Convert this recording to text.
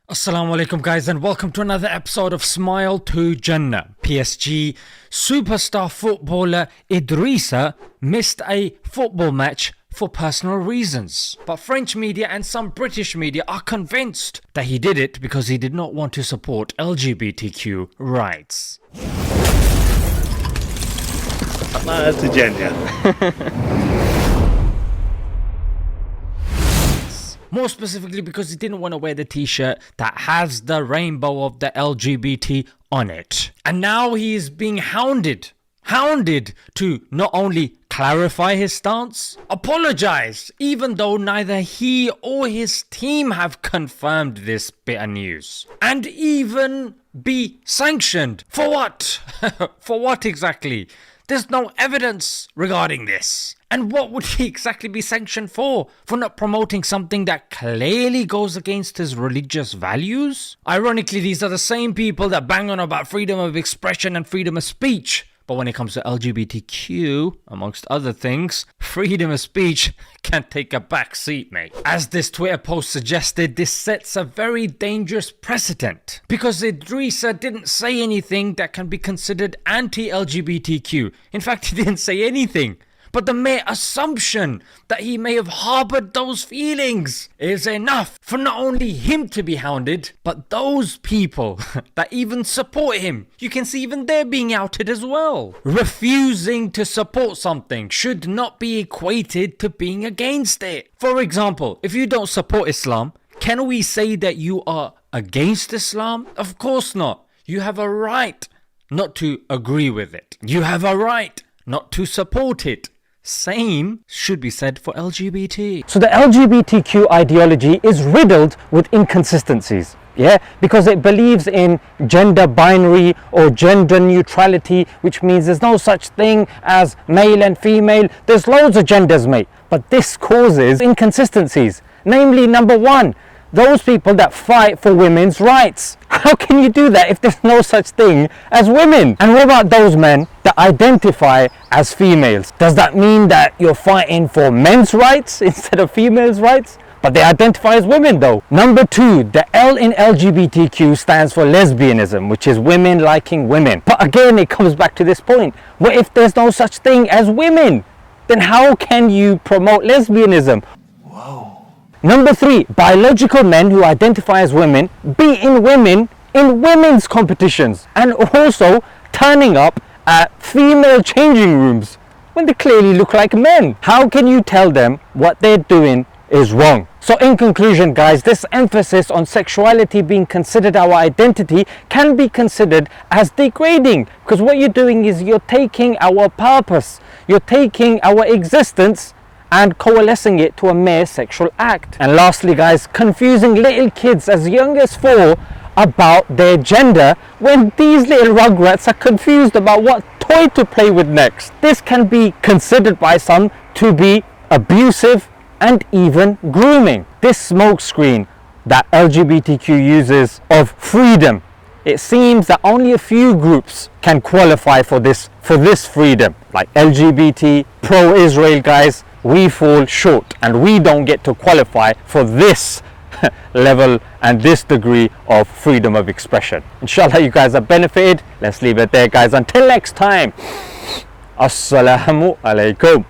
Assalamu alaikum guys, and welcome to another episode of Smile to Jannah. PSG superstar footballer Idrissa missed a football match for personal reasons. But French media and some British media are convinced that he did it because he did not want to support LGBTQ rights. Smile to Jannah. More specifically because he didn't want to wear the t-shirt that has the rainbow of the LGBT on it. And now he is being hounded to not only clarify his stance, apologize, even though neither he or his team have confirmed this bit of news. And even be sanctioned. For what? For what exactly? There's no evidence regarding this. And what would he exactly be sanctioned for? For not promoting something that clearly goes against his religious values? Ironically, these are the same people that bang on about freedom of expression and freedom of speech. But when it comes to LGBTQ, amongst other things, freedom of speech can take a back seat, mate. As this Twitter post suggested, this sets a very dangerous precedent. Because Idrissa didn't say anything that can be considered anti-LGBTQ. In fact, he didn't say anything. But the mere assumption that he may have harbored those feelings is enough for not only him to be hounded, but those people that even support him. You can see even they're being outed as well. Refusing to support something should not be equated to being against it. For example, if you don't support Islam, can we say that you are against Islam? Of course not. You have a right not to agree with it. You have a right not to support it. Same should be said for LGBT. So the LGBTQ ideology is riddled with inconsistencies, because it believes in gender binary or gender neutrality, which means there's no such thing as male and female. There's loads of genders, mate. But this causes inconsistencies. Namely, number one, those people that fight for women's rights. How can you do that if there's no such thing as women? And what about those men that identify as females? Does that mean that you're fighting for men's rights instead of females' rights? But they identify as women though. Number two, the L in LGBTQ stands for lesbianism, which is women liking women. But again, it comes back to this point. What if there's no such thing as women? Then how can you promote lesbianism? Number three, biological men who identify as women beating women in women's competitions and also turning up at female changing rooms when they clearly look like men. How can you tell them what they're doing is wrong? So in conclusion, guys, this emphasis on sexuality being considered our identity can be considered as degrading, because what you're doing is you're taking our purpose, you're taking our existence and coalescing it to a mere sexual act. And lastly, guys, confusing little kids as young as 4 about their gender when these little rugrats are confused about what toy to play with next. This can be considered by some to be abusive and even grooming. This smokescreen that LGBTQ uses of freedom, it seems that only a few groups can qualify for this freedom, like LGBT, pro-Israel guys. We fall short and we don't get to qualify for this level and this degree of freedom of expression. Inshallah, you guys have benefited. Let's leave it there, guys. Until next time, Assalamu alaikum.